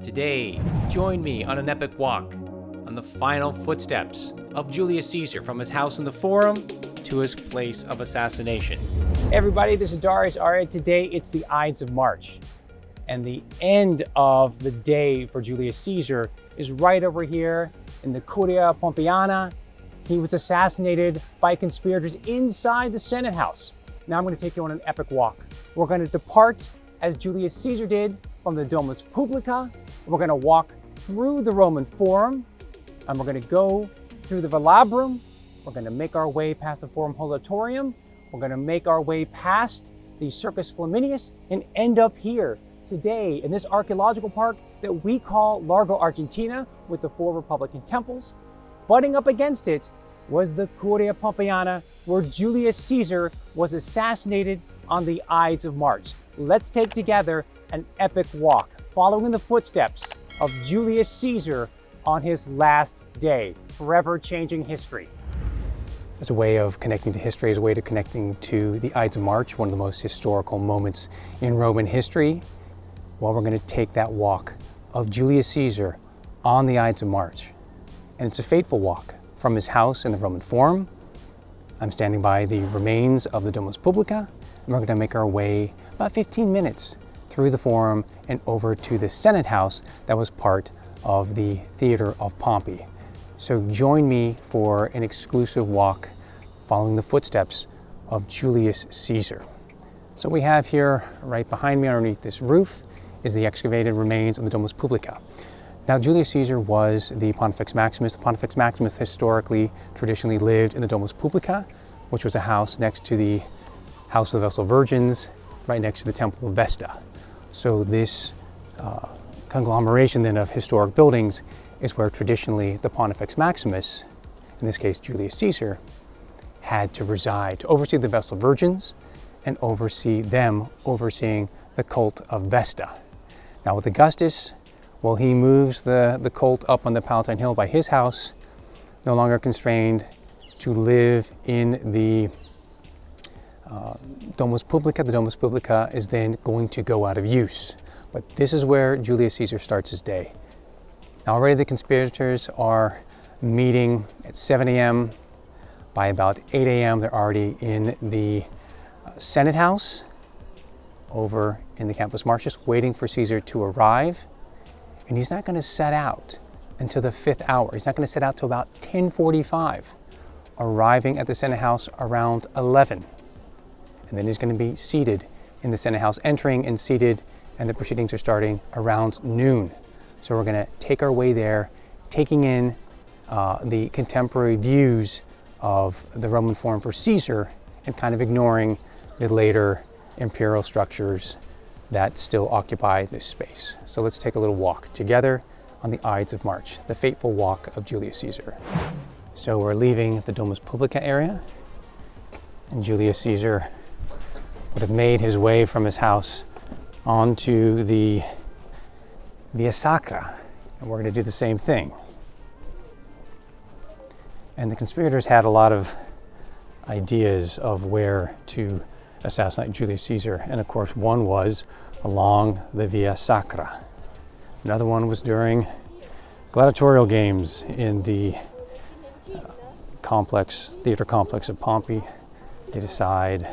Today, join me on an epic walk on the final footsteps of Julius Caesar from his house in the Forum to his place of assassination. Hey everybody, this is Darius. All right, today it's the Ides of March. And the end of the day for Julius Caesar is right over here in the Curia of Pompey. He was assassinated by conspirators inside the Senate House. Now I'm going to take you on an epic walk. We're going to depart, as Julius Caesar did, from the Domus Publica. We're going to walk through the Roman Forum, and we're going to go through the Velabrum. We're going to make our way past the Forum Holitorium. We're going to make our way past the Circus Flaminius and end up here today in this archaeological park that we call Largo Argentina, with the 4 Republican temples. Butting up against it was the Curia of Pompey, where Julius Caesar was assassinated on the Ides of March. Let's take together an epic walk, following in the footsteps of Julius Caesar on his last day, forever changing history. As a way of connecting to history, as a way of connecting to the Ides of March, one of the most historical moments in Roman history, well, we're going to take that walk of Julius Caesar on the Ides of March. And it's a fateful walk from his house in the Roman Forum. I'm standing by the remains of the Domus Publica, and we're going to make our way about 15 minutes through the Forum and over to the Senate House that was part of the Theater of Pompey. So join me for an exclusive walk following the footsteps of Julius Caesar. So we have here, right behind me underneath this roof, is the excavated remains of the Domus Publica. Now, Julius Caesar was the Pontifex Maximus. The Pontifex Maximus historically, traditionally lived in the Domus Publica, which was a house next to the House of the Vestal Virgins, right next to the Temple of Vesta. So this conglomeration then of historic buildings is where traditionally the Pontifex Maximus, in this case Julius Caesar, had to reside to oversee the Vestal Virgins and oversee them overseeing the cult of Vesta. Now with Augustus, well, he moves the cult up on the Palatine Hill by his house, no longer constrained to live in the Domus Publica. The Domus Publica is then going to go out of use. But this is where Julius Caesar starts his day. Now already the conspirators are meeting at 7 a.m. By about 8 a.m. they're already in the Senate House over in the Campus Martius, waiting for Caesar to arrive. And he's not going to set out until the 5th hour. He's not going to set out till about 10:45, arriving at the Senate House around 11. And then he's going to be seated in the Senate House, entering and seated, and the proceedings are starting around noon. So we're going to take our way there, taking in the contemporary views of the Roman Forum for Caesar and kind of ignoring the later imperial structures that still occupy this space. So let's take a little walk together on the Ides of March, the fateful walk of Julius Caesar. So we're leaving the Domus Publica area, and Julius Caesar would have made his way from his house onto the Via Sacra, and we're going to do the same thing. And the conspirators had a lot of ideas of where to assassinate Julius Caesar, and of course one was along the Via Sacra. Another one was during gladiatorial games in the theater complex of Pompey. They decide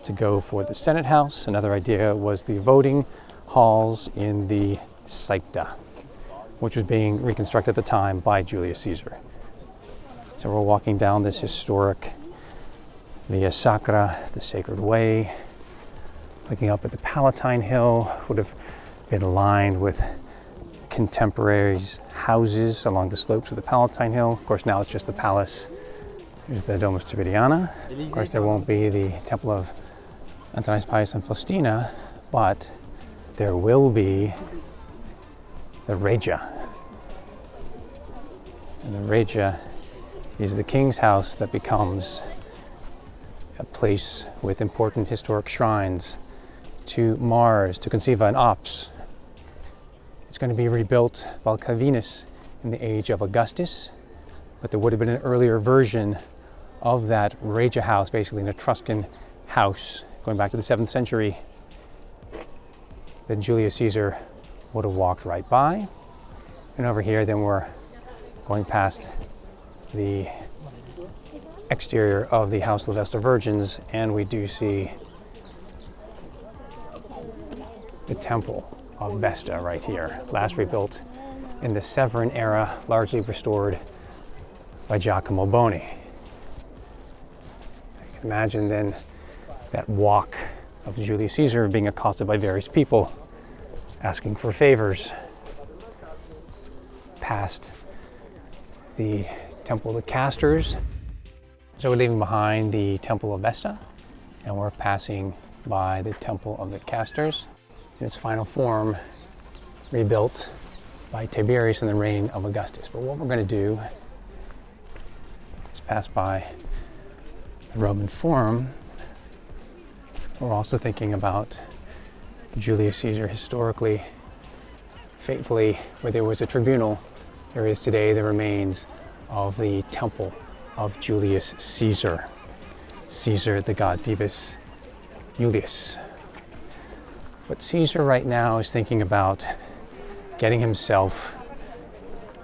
to go for the Senate House. Another idea was the voting halls in the Saecta, which was being reconstructed at the time by Julius Caesar. So we're walking down this historic Via Sacra, the Sacred Way, looking up at the Palatine Hill. Would have been lined with contemporaries' houses along the slopes of the Palatine Hill. Of course, now it's just the palace. There's the Domus Tibertiana. Of course, there won't be the Temple of Antoninus Pius and Faustina, but there will be the Regia. And the Regia is the king's house that becomes a place with important historic shrines to Mars, to Conceiva and Ops. It's going to be rebuilt by Calvinus in the age of Augustus, but there would have been an earlier version of that Regia house, basically an Etruscan house going back to the 7th century, that Julius Caesar would have walked right by. And over here, then we're going past the exterior of the House of the Vestal Virgins, and we do see the Temple of Vesta right here, last rebuilt in the Severan era, largely restored by Giacomo Boni. You can imagine then that walk of Julius Caesar being accosted by various people asking for favors, past the Temple of the Castors. So we're leaving behind the Temple of Vesta, and we're passing by the Temple of the Castors in its final form, rebuilt by Tiberius in the reign of Augustus. But what we're going to do is pass by the Roman Forum. We're also thinking about Julius Caesar historically, fatefully, where there was a tribunal. There is today the remains of the temple of Julius Caesar. Caesar, the god Divus Julius. But Caesar right now is thinking about getting himself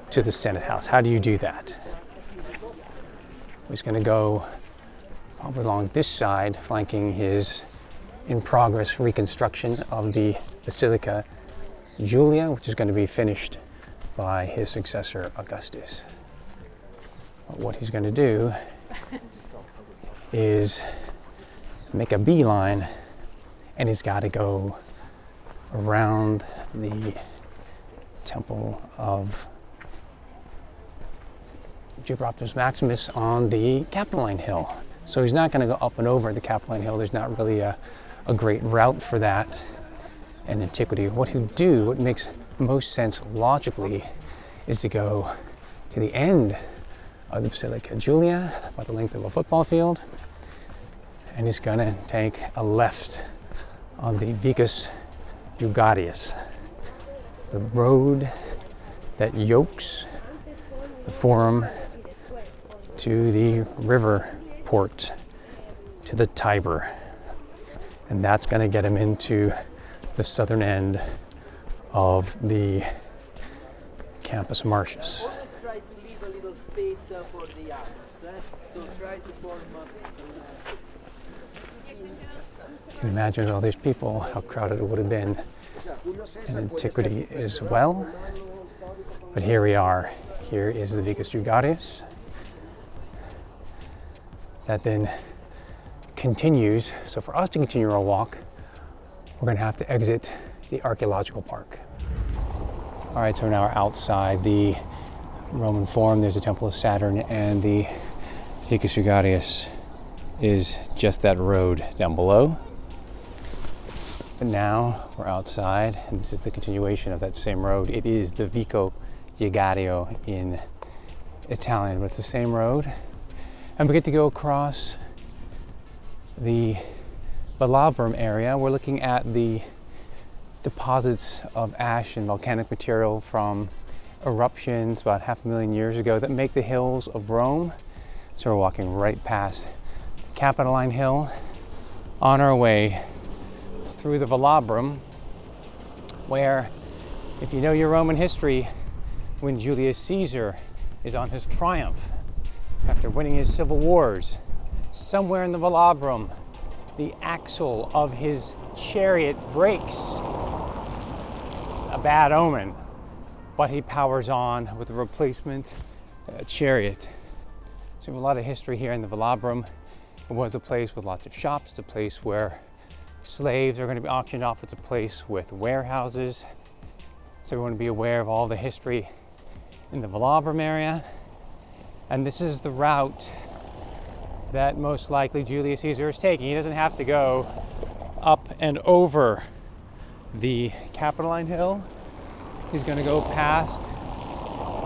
to the Senate House. How do you do that? He's going to go probably along this side, flanking his in-progress reconstruction of the Basilica Julia, which is going to be finished by his successor, Augustus. But what he's going to do is make a beeline, and he's got to go around the Temple of Jupiter Maximus on the Capitoline Hill. So he's not going to go up and over the Capitoline Hill. There's not really a great route for that in antiquity. What he'll do, what makes most sense logically, is to go to the end of the Basilica Julia, about the length of a football field, and he's going to take a left on the Vicus Iugarius, the road that yokes the Forum to the river port, to the Tiber. And that's going to get him into the southern end of the Campus Martius. Try to leave a little space for the others. So try to form. You can imagine all these people, how crowded it would have been in antiquity as well. But here we are. Here is the Vicus Iugarius. That then continues. So for us to continue our walk, we're going to have to exit the archaeological park. All right, so now we're outside the Roman Forum. There's the Temple of Saturn, and the Vicus Iugarius is just that road down below. But now we're outside, and this is the continuation of that same road. It is the Vico Iugario in Italian, but it's the same road. And we get to go across the Velabrum area. We're looking at the deposits of ash and volcanic material from eruptions about 500,000 years ago that make the hills of Rome. So we're walking right past the Capitoline Hill on our way through the Velabrum, where, if you know your Roman history, when Julius Caesar is on his triumph after winning his civil wars, somewhere in the Velabrum, the axle of his chariot breaks. A bad omen, but he powers on with a replacement chariot. So we have a lot of history here in the Velabrum. It was a place with lots of shops. It's a place where slaves are going to be auctioned off. It's a place with warehouses. So we want to be aware of all the history in the Velabrum area. And this is the route that most likely Julius Caesar is taking. He doesn't have to go up and over the Capitoline Hill. He's going to go past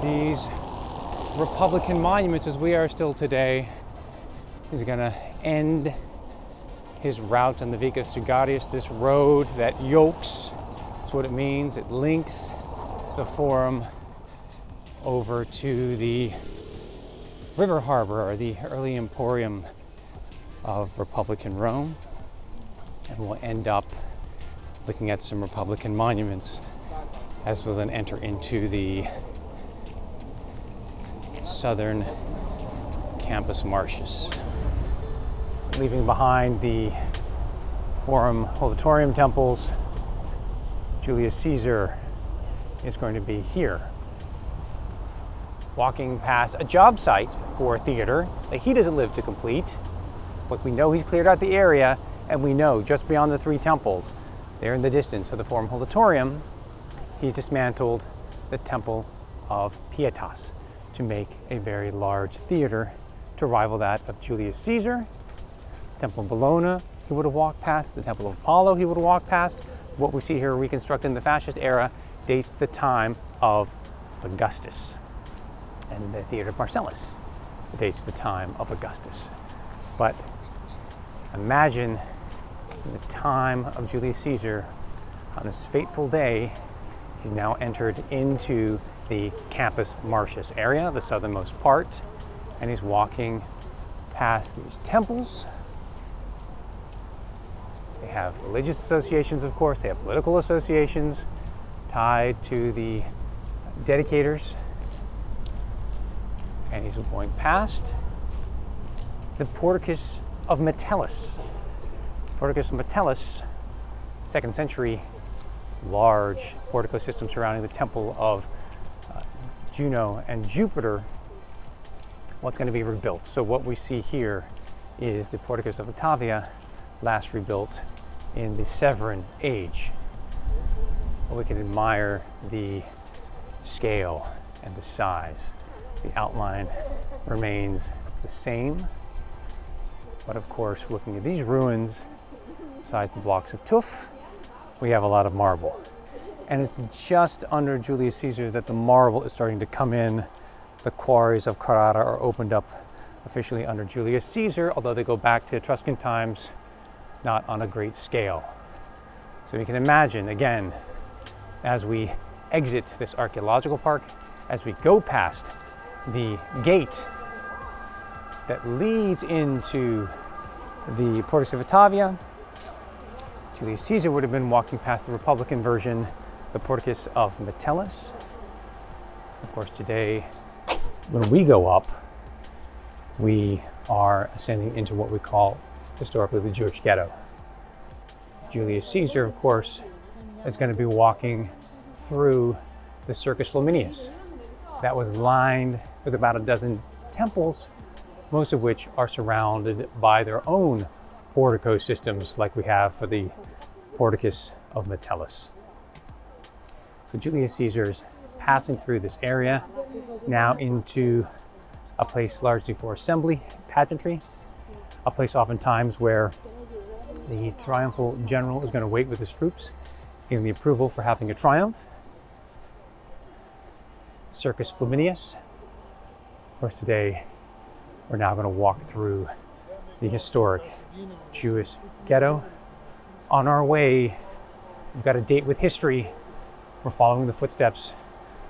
these Republican monuments as we are still today. He's going to end his route on the Vicus Iugarius, this road that yokes. That's what it means. It links the Forum over to the river harbor, or the early emporium of Republican Rome. And we'll end up looking at some Republican monuments as we'll then enter into the southern campus marshes. Leaving behind the Forum Holitorium temples, Julius Caesar is going to be here, walking past a job site for a theater that he doesn't live to complete, but we know he's cleared out the area, and we know just beyond the three temples, there in the distance of the Forum Holitorium, he's dismantled the Temple of Pietas to make a very large theater to rival that of Julius Caesar. Temple of Bologna he would have walked past, the Temple of Apollo he would have walked past. What we see here reconstructed in the fascist era dates the time of Augustus. And the Theater of Marcellus dates the time of Augustus. But imagine the time of Julius Caesar, on this fateful day, he's now entered into the Campus Martius area, the southernmost part, and he's walking past these temples. They have religious associations, of course, they have political associations tied to the dedicators. And he's going past the Porticus of Metellus. Porticus of Metellus, 2nd century, large portico system surrounding the temple of Juno and Jupiter. What's going to be rebuilt? So what we see here is the Porticus of Ottavia, last rebuilt in the Severan age. We can admire the scale and the size. The outline remains the same, but of course, looking at these ruins, besides the blocks of tuff, we have a lot of marble. And it's just under Julius Caesar that the marble is starting to come in. The quarries of Carrara are opened up officially under Julius Caesar, although they go back to Etruscan times, not on a great scale. So you can imagine, again, as we exit this archaeological park, as we go past the gate that leads into the Porticus of Ottavia, Julius Caesar would have been walking past the Republican version, the Porticus of Metellus. Of course, today, when we go up, we are ascending into what we call historically the Jewish ghetto. Julius Caesar, of course, is going to be walking through the Circus Flaminius. That was lined with about a dozen temples, most of which are surrounded by their own portico systems like we have for the Porticus of Metellus. So Julius Caesar's passing through this area, now into a place largely for assembly, pageantry, a place oftentimes where the triumphal general is going to wait with his troops, giving the approval for having a triumph. Circus Flaminius. Of course, today we're now going to walk through the historic Jewish ghetto. On our way, we've got a date with history. We're following the footsteps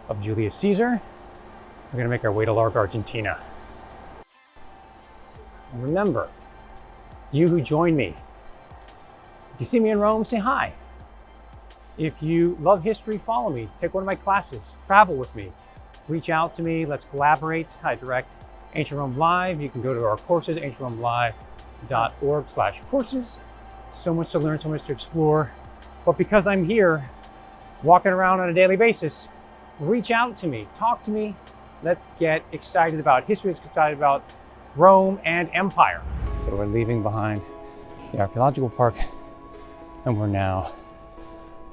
of Julius Caesar. We're going to make our way to Largo Argentina. And remember, you who join me, if you see me in Rome, say hi. If you love history, follow me. Take one of my classes. Travel with me. Reach out to me. Let's collaborate. I direct Ancient Rome Live. You can go to our courses, ancientromelive.org/courses. So much to learn, so much to explore. But because I'm here, walking around on a daily basis, reach out to me. Talk to me. Let's get excited about history. Let's get excited about Rome and empire. So we're leaving behind the archaeological park, and we're now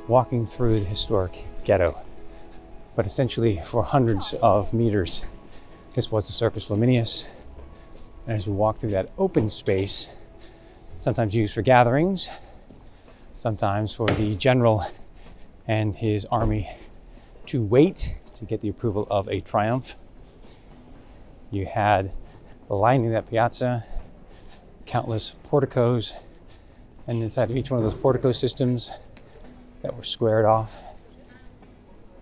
walking through the historic ghetto. But essentially, for hundreds of meters, this was the Circus Flaminius. And as you walk through that open space, sometimes used for gatherings, sometimes for the general and his army to wait to get the approval of a triumph, you had lining that piazza, countless porticos, and inside of each one of those portico systems that were squared off,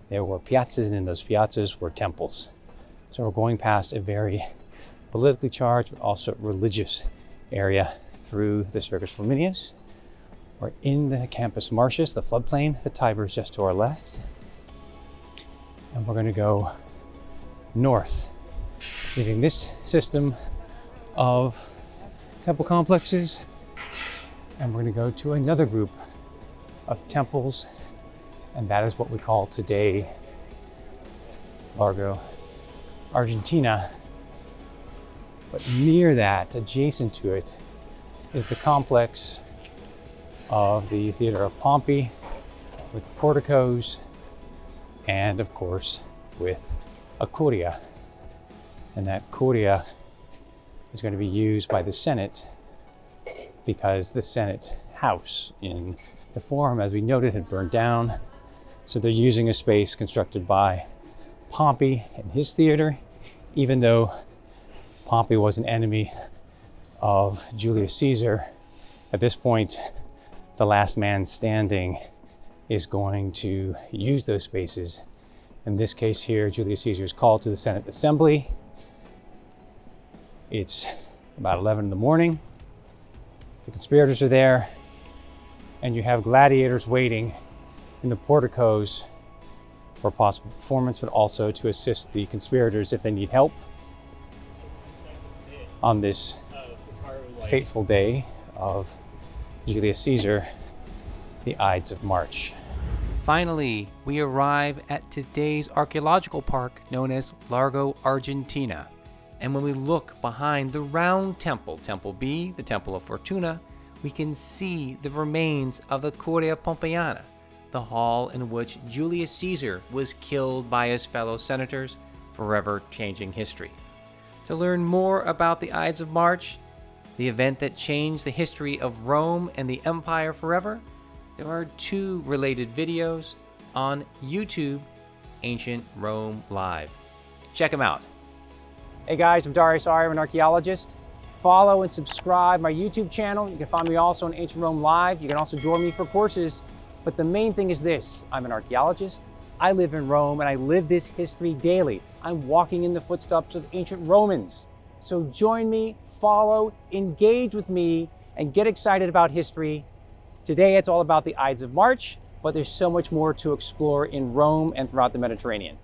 there were piazzas, and in those piazzas were temples. So we're going past a very politically charged, but also religious area through the Circus Flaminius. We're in the Campus Martius, the floodplain. The Tiber is just to our left. And we're going to go north, leaving this system of temple complexes, and we're going to go to another group of temples, and that is what we call today Largo Argentina. But near that, adjacent to it, is the complex of the Theater of Pompey with porticos and, of course, with a Curia. And that Curia is going to be used by the Senate because the Senate house in the Forum, as we noted, had burned down. So they're using a space constructed by Pompey and his theater, even though Pompey was an enemy of Julius Caesar. At this point, the last man standing is going to use those spaces. In this case here, Julius Caesar is called to the Senate Assembly. It's about 11 in the morning. The conspirators are there, and you have gladiators waiting in the porticos for a possible performance, but also to assist the conspirators if they need help on this fateful day of Julius Caesar, the Ides of March. Finally, we arrive at today's archaeological park known as Largo Argentina. And when we look behind the round temple, Temple B, the Temple of Fortuna, we can see the remains of the Curia Pompeiana, the hall in which Julius Caesar was killed by his fellow senators, forever changing history. To learn more about the Ides of March, the event that changed the history of Rome and the empire forever, there are 2 related videos on YouTube, Ancient Rome Live. Check them out. Hey guys, I'm Darius. I'm an archaeologist. Follow and subscribe my YouTube channel. You can find me also on Ancient Rome Live. You can also join me for courses. But the main thing is this: I'm an archaeologist. I live in Rome and I live this history daily. I'm walking in the footsteps of ancient Romans. So join me, follow, engage with me, and get excited about history. Today it's all about the Ides of March, but there's so much more to explore in Rome and throughout the Mediterranean.